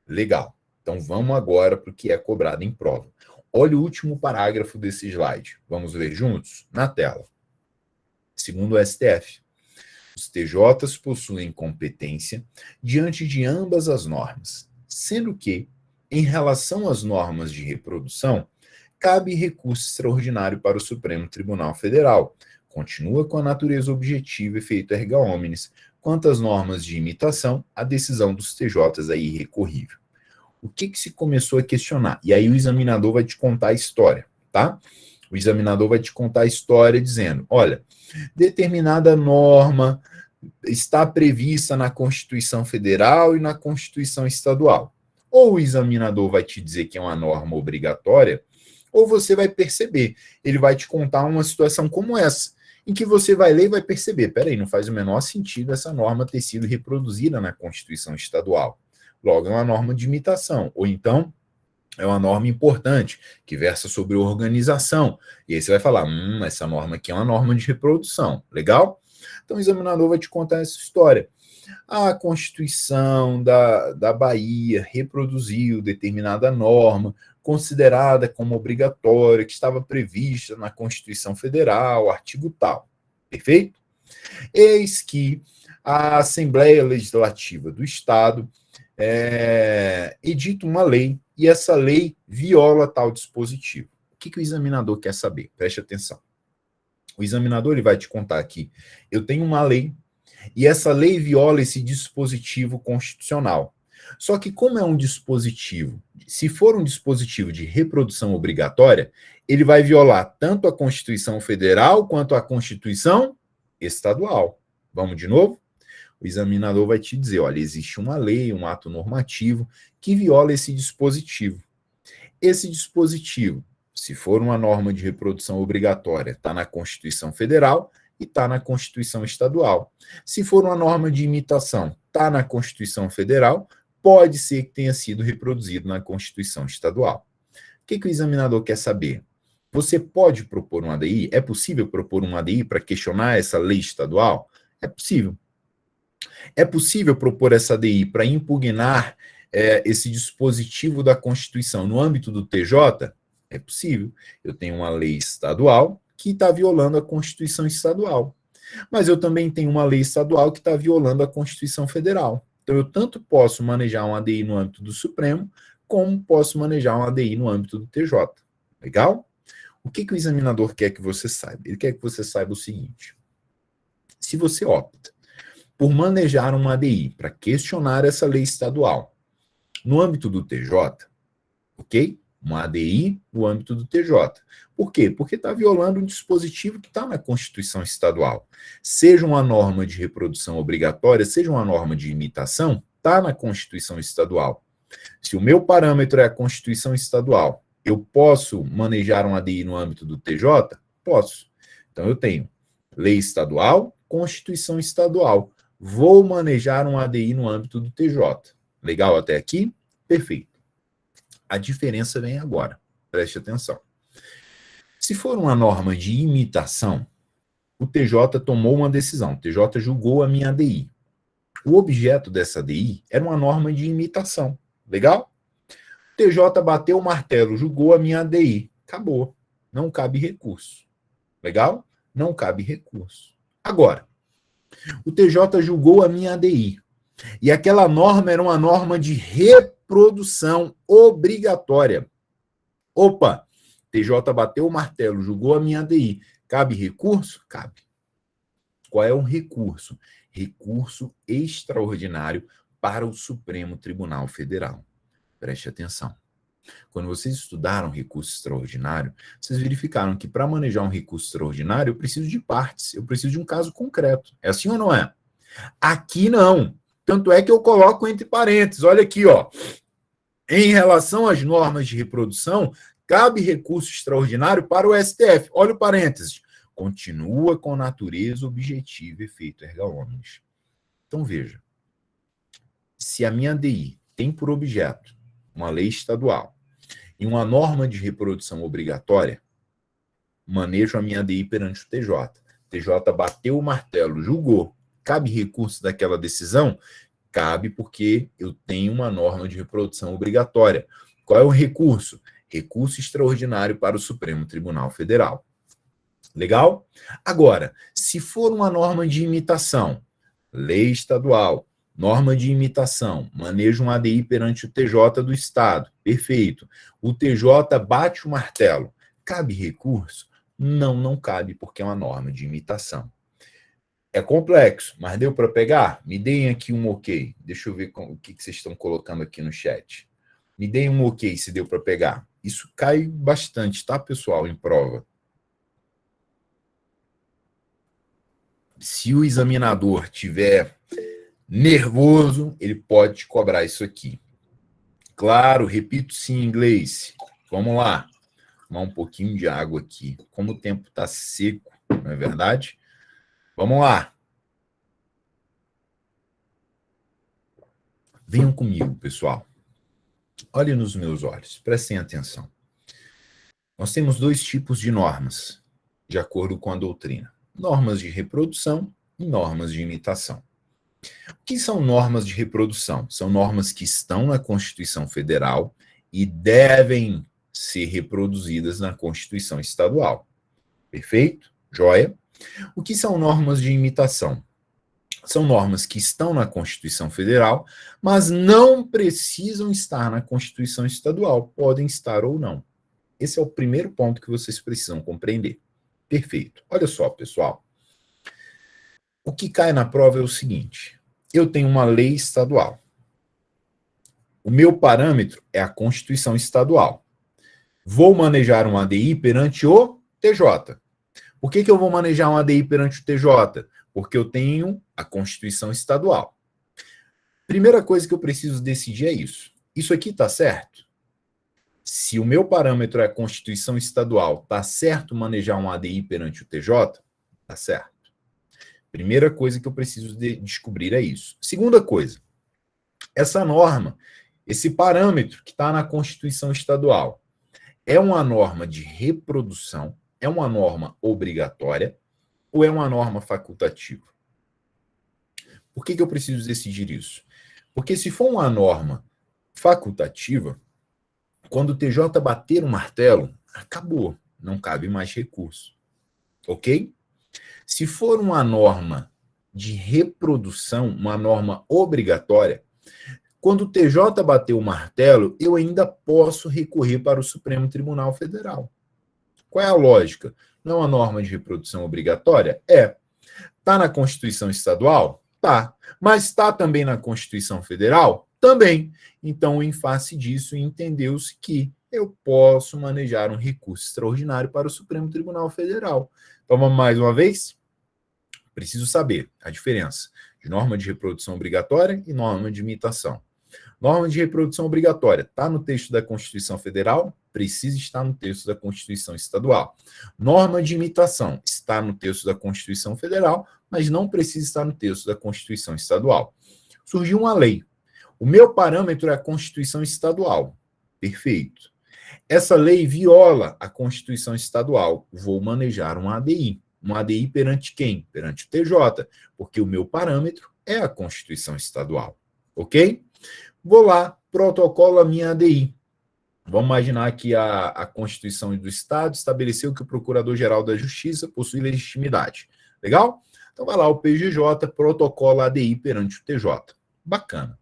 Legal. Então vamos agora para o que é cobrado em prova. Olha o último parágrafo desse slide. Vamos ver juntos? Na tela. Segundo o STF, os TJs possuem competência diante de ambas as normas, sendo que, em relação às normas de reprodução, cabe recurso extraordinário para o Supremo Tribunal Federal. Continua com a natureza objetiva e efeito erga omnes. Quanto às normas de imitação, a decisão dos TJs é irrecorrível. O que se começou a questionar? E aí o examinador vai te contar a história, tá? O examinador vai te contar a história dizendo, olha, determinada norma está prevista na Constituição Federal e na Constituição Estadual. Ou o examinador vai te dizer que é uma norma obrigatória, ou você vai perceber, ele vai te contar uma situação como essa, em que você vai ler e vai perceber, peraí, não faz o menor sentido essa norma ter sido reproduzida na Constituição Estadual. Logo, é uma norma de imitação, ou então é uma norma importante, que versa sobre organização, e aí você vai falar, essa norma aqui é uma norma de reprodução, legal? Então o examinador vai te contar essa história. A Constituição da Bahia reproduziu determinada norma, considerada como obrigatória, que estava prevista na Constituição Federal, artigo tal. Perfeito? Eis que a Assembleia Legislativa do Estado edita uma lei, e essa lei viola tal dispositivo. O que o examinador quer saber? Preste atenção. O examinador ele vai te contar aqui, eu tenho uma lei, e essa lei viola esse dispositivo constitucional. Só que como é um dispositivo, se for um dispositivo de reprodução obrigatória, ele vai violar tanto a Constituição Federal quanto a Constituição Estadual. Vamos de novo? O examinador vai te dizer, olha, existe uma lei, um ato normativo que viola esse dispositivo. Esse dispositivo, se for uma norma de reprodução obrigatória, está na Constituição Federal e está na Constituição Estadual. Se for uma norma de imitação, está na Constituição Federal, pode ser que tenha sido reproduzido na Constituição Estadual. O que o examinador quer saber? Você pode propor um ADI? É possível propor um ADI para questionar essa lei estadual? É possível. É possível propor essa ADI para impugnar esse dispositivo da Constituição no âmbito do TJ? É possível. Eu tenho uma lei estadual que está violando a Constituição Estadual. Mas eu também tenho uma lei estadual que está violando a Constituição Federal. Então, eu tanto posso manejar um ADI no âmbito do Supremo, como posso manejar um ADI no âmbito do TJ. Legal? O que o examinador quer que você saiba? Ele quer que você saiba o seguinte. Se você opta por manejar uma ADI para questionar essa lei estadual no âmbito do TJ, ok? Uma ADI no âmbito do TJ. Por quê? Porque está violando um dispositivo que está na Constituição Estadual. Seja uma norma de reprodução obrigatória, seja uma norma de imitação, está na Constituição Estadual. Se o meu parâmetro é a Constituição Estadual, eu posso manejar um ADI no âmbito do TJ? Posso. Então eu tenho lei estadual, Constituição Estadual. Vou manejar um ADI no âmbito do TJ. Legal até aqui? Perfeito. A diferença vem agora. Preste atenção. Se for uma norma de imitação, o TJ tomou uma decisão. O TJ julgou a minha ADI. O objeto dessa ADI era uma norma de imitação. Legal? O TJ bateu o martelo, julgou a minha ADI. Acabou. Não cabe recurso. Legal? Não cabe recurso. Agora, o TJ julgou a minha ADI. E aquela norma era uma norma de reprodução obrigatória. Opa, TJ bateu o martelo, julgou a minha ADI. Cabe recurso? Cabe. Qual é o recurso? Recurso extraordinário para o Supremo Tribunal Federal. Preste atenção. Quando vocês estudaram recurso extraordinário, vocês verificaram que para manejar um recurso extraordinário, eu preciso de partes, eu preciso de um caso concreto. É assim ou não é? Aqui não. Tanto é que eu coloco entre parênteses. Olha aqui, ó. Em relação às normas de reprodução, cabe recurso extraordinário para o STF. Olha o parênteses. Continua com natureza, objetivo, efeito erga omnes. Então, veja. Se a minha ADI tem por objeto uma lei estadual e uma norma de reprodução obrigatória, manejo a minha ADI perante o TJ. TJ bateu o martelo, julgou. Cabe recurso daquela decisão? Cabe porque eu tenho uma norma de reprodução obrigatória. Qual é o recurso? Recurso extraordinário para o Supremo Tribunal Federal. Legal? Agora, se for uma norma de imitação, lei estadual, norma de imitação, manejo um ADI perante o TJ do Estado, perfeito. O TJ bate o martelo. Cabe recurso? Não, não cabe, porque é uma norma de imitação. É complexo, mas deu para pegar? Me deem aqui um ok. Deixa eu ver o que vocês estão colocando aqui no chat. Me deem um ok se deu para pegar. Isso cai bastante, tá, pessoal, em prova. Se o examinador tiver nervoso, ele pode te cobrar isso aqui. Claro, repito sim em inglês. Vamos lá. Tomar um pouquinho de água aqui. Como o tempo está seco, não é verdade? Vamos lá. Venham comigo, pessoal. Olhem nos meus olhos. Prestem atenção. Nós temos dois tipos de normas, de acordo com a doutrina. Normas de reprodução e normas de imitação. O que são normas de reprodução? São normas que estão na Constituição Federal e devem ser reproduzidas na Constituição Estadual. Perfeito? Joia? O que são normas de imitação? São normas que estão na Constituição Federal, mas não precisam estar na Constituição Estadual. Podem estar ou não. Esse é o primeiro ponto que vocês precisam compreender. Perfeito. Olha só, pessoal. O que cai na prova é o seguinte. Eu tenho uma lei estadual. O meu parâmetro é a Constituição Estadual. Vou manejar um ADI perante o TJ. Por que eu vou manejar um ADI perante o TJ? Porque eu tenho a Constituição Estadual. Primeira coisa que eu preciso decidir é isso. Isso aqui está certo? Se o meu parâmetro é a Constituição Estadual, está certo manejar um ADI perante o TJ? Está certo. Primeira coisa que eu preciso descobrir é isso. Segunda coisa, essa norma, esse parâmetro que está na Constituição Estadual, é uma norma de reprodução, é uma norma obrigatória ou é uma norma facultativa? Por que eu preciso decidir isso? Porque se for uma norma facultativa, quando o TJ bater o martelo, acabou, não cabe mais recurso. Ok? Se for uma norma de reprodução, uma norma obrigatória, quando o TJ bater o martelo, eu ainda posso recorrer para o Supremo Tribunal Federal. Qual é a lógica? Não é uma norma de reprodução obrigatória? É. Está na Constituição Estadual? Tá. Mas está também na Constituição Federal? Também. Então, em face disso, entendeu-se que eu posso manejar um recurso extraordinário para o Supremo Tribunal Federal. Então, vamos mais uma vez? Preciso saber a diferença de norma de reprodução obrigatória e norma de imitação. Norma de reprodução obrigatória está no texto da Constituição Federal, precisa estar no texto da Constituição Estadual. Norma de imitação está no texto da Constituição Federal, mas não precisa estar no texto da Constituição Estadual. Surgiu uma lei. O meu parâmetro é a Constituição Estadual. Perfeito. Essa lei viola a Constituição Estadual. Vou manejar um ADI. Um ADI perante quem? Perante o TJ, porque o meu parâmetro é a Constituição Estadual. Ok? Vou lá, protocolo a minha ADI. Vamos imaginar que a Constituição do Estado estabeleceu que o Procurador-Geral da Justiça possui legitimidade. Legal? Então vai lá o PGJ, protocola a ADI perante o TJ. Bacana.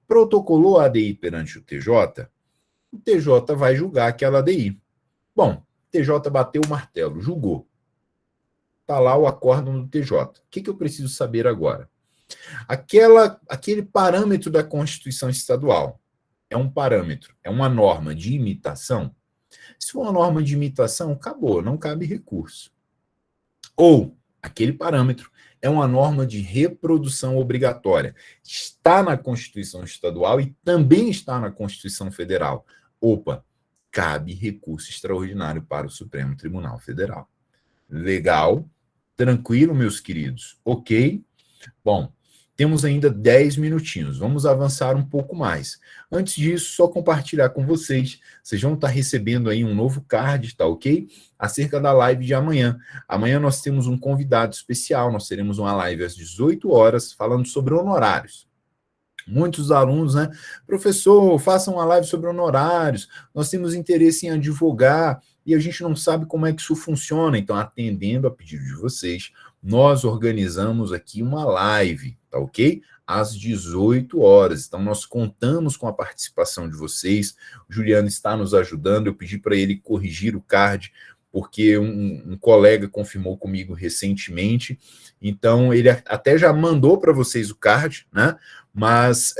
Protocolou a ADI perante o TJ vai julgar aquela ADI. Bom, TJ bateu o martelo, julgou. Está lá o acórdão do TJ. O que eu preciso saber agora? Aquele parâmetro da Constituição Estadual é um parâmetro, é uma norma de imitação. Se for uma norma de imitação, acabou, não cabe recurso. Ou aquele parâmetro é uma norma de reprodução obrigatória. Está na Constituição Estadual e também está na Constituição Federal. Opa, cabe recurso extraordinário para o Supremo Tribunal Federal. Legal? Tranquilo, meus queridos? Ok? Bom, temos ainda 10 minutinhos. Vamos avançar um pouco mais. Antes disso, só compartilhar com vocês. Vocês vão estar recebendo aí um novo card, tá ok? Acerca da live de amanhã. Amanhã nós temos um convidado especial. Nós teremos uma live às 18 horas falando sobre honorários. Muitos alunos, né? Professor, faça uma live sobre honorários. Nós temos interesse em advogar e a gente não sabe como é que isso funciona. Então, atendendo a pedido de vocês, nós organizamos aqui uma live, tá ok? Às 18 horas. Então, nós contamos com a participação de vocês. O Juliano está nos ajudando. Eu pedi para ele corrigir o card, porque um colega confirmou comigo recentemente. Então, ele até já mandou para vocês o card, né? Mas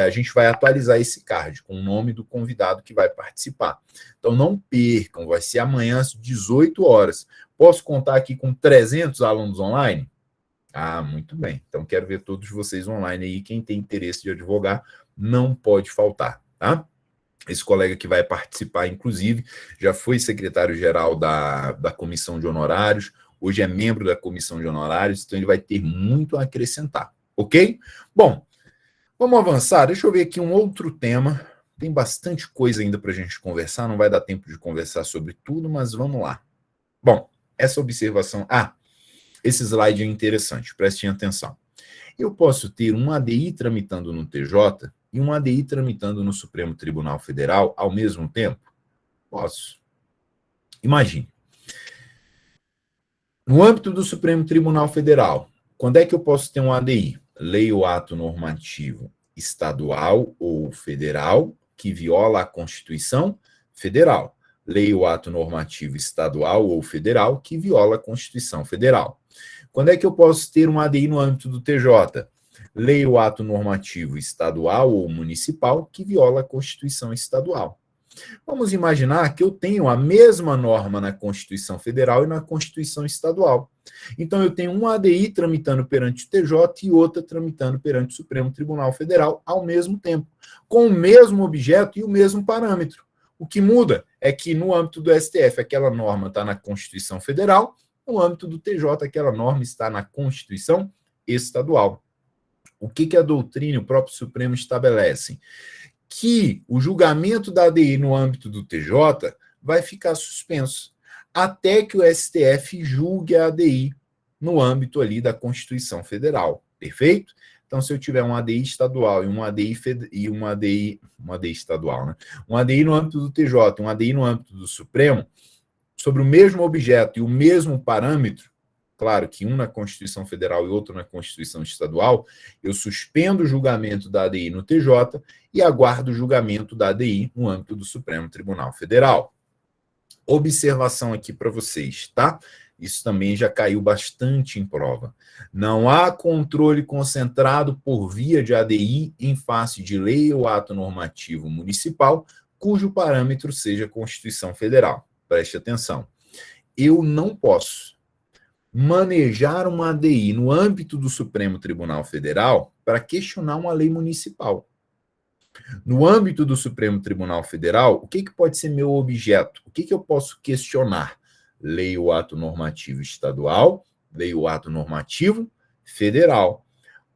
a gente vai atualizar esse card com o nome do convidado que vai participar. Então, não percam, vai ser amanhã às 18 horas. Posso contar aqui com 300 alunos online? Ah, muito bem. Então, quero ver todos vocês online aí. Quem tem interesse de advogar, não pode faltar, tá? Esse colega que vai participar, inclusive, já foi secretário-geral da Comissão de Honorários, hoje é membro da Comissão de Honorários, então ele vai ter muito a acrescentar, ok? Bom, vamos avançar. Deixa eu ver aqui um outro tema. Tem bastante coisa ainda para a gente conversar, não vai dar tempo de conversar sobre tudo, mas vamos lá. Bom, essa observação... esse slide é interessante, prestem atenção. Eu posso ter um ADI tramitando no TJ e um ADI tramitando no Supremo Tribunal Federal ao mesmo tempo? Posso. Imagine. No âmbito do Supremo Tribunal Federal, quando é que eu posso ter um ADI? Lei ou ato normativo estadual ou federal que viola a Constituição Federal. Lei ou ato normativo estadual ou federal que viola a Constituição Federal. Quando é que eu posso ter um ADI no âmbito do TJ? Lei ou ato normativo estadual ou municipal que viola a Constituição Estadual. Vamos imaginar que eu tenho a mesma norma na Constituição Federal e na Constituição Estadual. Então, eu tenho um ADI tramitando perante o TJ e outra tramitando perante o Supremo Tribunal Federal ao mesmo tempo, com o mesmo objeto e o mesmo parâmetro. O que muda é que no âmbito do STF aquela norma está na Constituição Federal, no âmbito do TJ aquela norma está na Constituição Estadual. O que a doutrina e o próprio Supremo estabelecem? Que o julgamento da ADI no âmbito do TJ vai ficar suspenso, até que o STF julgue a ADI no âmbito ali da Constituição Federal. Perfeito? Então, se eu tiver um ADI estadual e um ADI estadual, né? Um ADI no âmbito do TJ, um ADI no âmbito do Supremo, sobre o mesmo objeto e o mesmo parâmetro, claro que um na Constituição Federal e outro na Constituição Estadual, eu suspendo o julgamento da ADI no TJ e aguardo o julgamento da ADI no âmbito do Supremo Tribunal Federal. Observação aqui para vocês, tá? Isso também já caiu bastante em prova. Não há controle concentrado por via de ADI em face de lei ou ato normativo municipal, cujo parâmetro seja a Constituição Federal. Preste atenção. Eu não posso manejar uma ADI no âmbito do Supremo Tribunal Federal para questionar uma lei municipal. No âmbito do Supremo Tribunal Federal, o que pode ser meu objeto? O que eu posso questionar? Lei ou ato normativo estadual, lei ou ato normativo federal.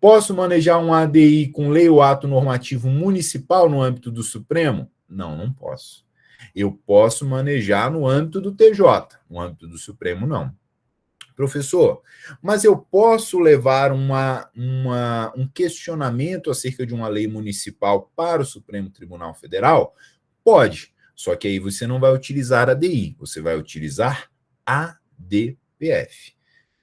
Posso manejar um ADI com lei ou ato normativo municipal no âmbito do Supremo? Não, não posso. Eu posso manejar no âmbito do TJ, no âmbito do Supremo, não. Professor, mas eu posso levar um questionamento acerca de uma lei municipal para o Supremo Tribunal Federal? Pode, Só que aí você não vai utilizar ADI, você vai utilizar ADPF.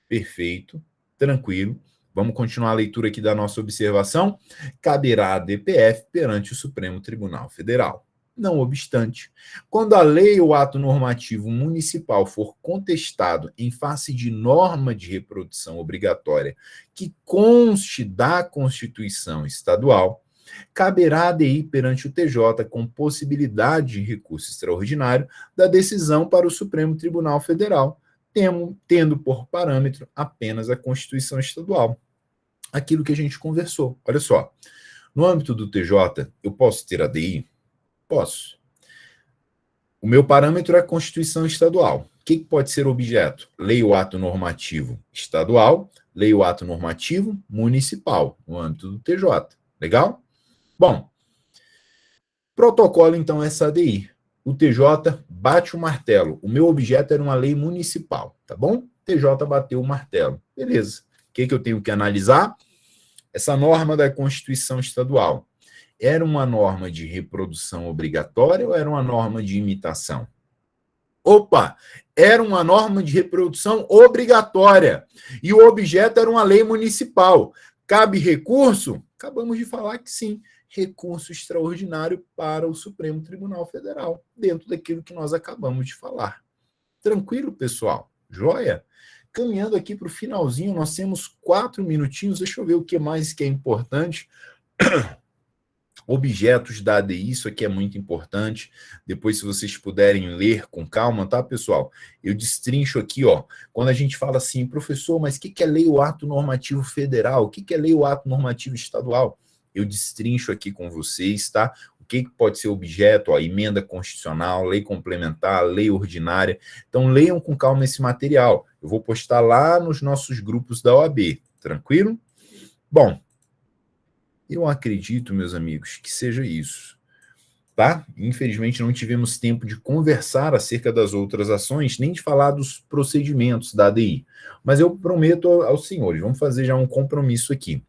Perfeito, tranquilo. Vamos continuar a leitura aqui da nossa observação. Caberá a ADPF perante o Supremo Tribunal Federal. Não obstante, quando a lei ou ato normativo municipal for contestado em face de norma de reprodução obrigatória que conste da Constituição Estadual, caberá a ADI perante o TJ com possibilidade de recurso extraordinário da decisão para o Supremo Tribunal Federal, tendo por parâmetro apenas a Constituição Estadual. Aquilo que a gente conversou. Olha só, no âmbito do TJ, eu posso ter ADI? Posso. O meu parâmetro é a Constituição Estadual. O que pode ser objeto? Lei ou ato normativo estadual, lei ou ato normativo municipal, no âmbito do TJ. Legal? Bom, protocolo, então, essa ADI. O TJ bate o martelo. O meu objeto era uma lei municipal, tá bom? TJ bateu o martelo. Beleza. O que eu tenho que analisar? Essa norma da Constituição Estadual. Era uma norma de reprodução obrigatória ou era uma norma de imitação? Opa! Era uma norma de reprodução obrigatória. E o objeto era uma lei municipal. Cabe recurso? Acabamos de falar que sim. Recurso extraordinário para o Supremo Tribunal Federal, dentro daquilo que nós acabamos de falar. Tranquilo, pessoal? Joia? Caminhando aqui para o finalzinho, nós temos 4 minutinhos. Deixa eu ver o que mais que é importante. Objetos da ADI, isso aqui é muito importante. Depois, se vocês puderem ler com calma, tá, pessoal? Eu destrincho aqui, ó. Quando a gente fala assim, professor, mas o que é lei ou ato normativo federal? O que é lei ou ato normativo estadual? Eu destrincho aqui com vocês, tá? O que pode ser objeto, ó, emenda constitucional, lei complementar, lei ordinária. Então, leiam com calma esse material. Eu vou postar lá nos nossos grupos da OAB, tranquilo? Bom, eu acredito, meus amigos, que seja isso, tá? Infelizmente, não tivemos tempo de conversar acerca das outras ações, nem de falar dos procedimentos da ADI. Mas eu prometo aos senhores, vamos fazer já um compromisso aqui.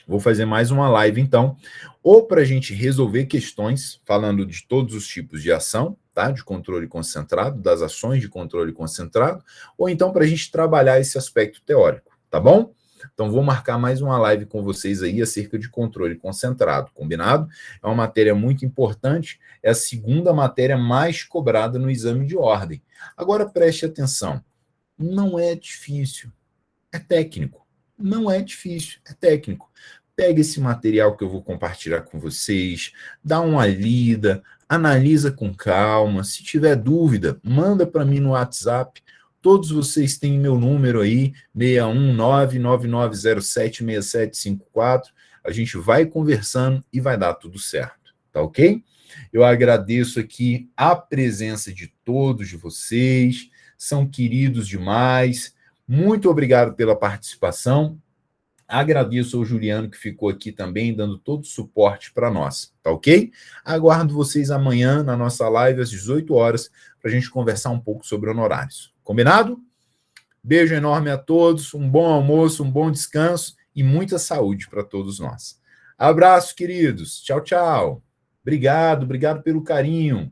Vou fazer mais uma live, então, ou para a gente resolver questões, falando de todos os tipos de ação, tá? De controle concentrado, das ações de controle concentrado, ou então para a gente trabalhar esse aspecto teórico, tá bom? Então, vou marcar mais uma live com vocês aí acerca de controle concentrado, combinado? É uma matéria muito importante, é a segunda matéria mais cobrada no exame de ordem. Agora, preste atenção, não é difícil, é técnico. Não é difícil, é técnico. Pega esse material que eu vou compartilhar com vocês, dá uma lida, analisa com calma. Se tiver dúvida, manda para mim no WhatsApp. Todos vocês têm meu número aí, 61999076754. A gente vai conversando e vai dar tudo certo, tá ok? Eu agradeço aqui a presença de todos vocês, são queridos demais. Muito obrigado pela participação. Agradeço ao Juliano que ficou aqui também, dando todo o suporte para nós, tá ok? Aguardo vocês amanhã na nossa live às 18 horas para a gente conversar um pouco sobre honorários. Combinado? Beijo enorme a todos, um bom almoço, um bom descanso e muita saúde para todos nós. Abraço, queridos. Tchau, tchau. Obrigado pelo carinho.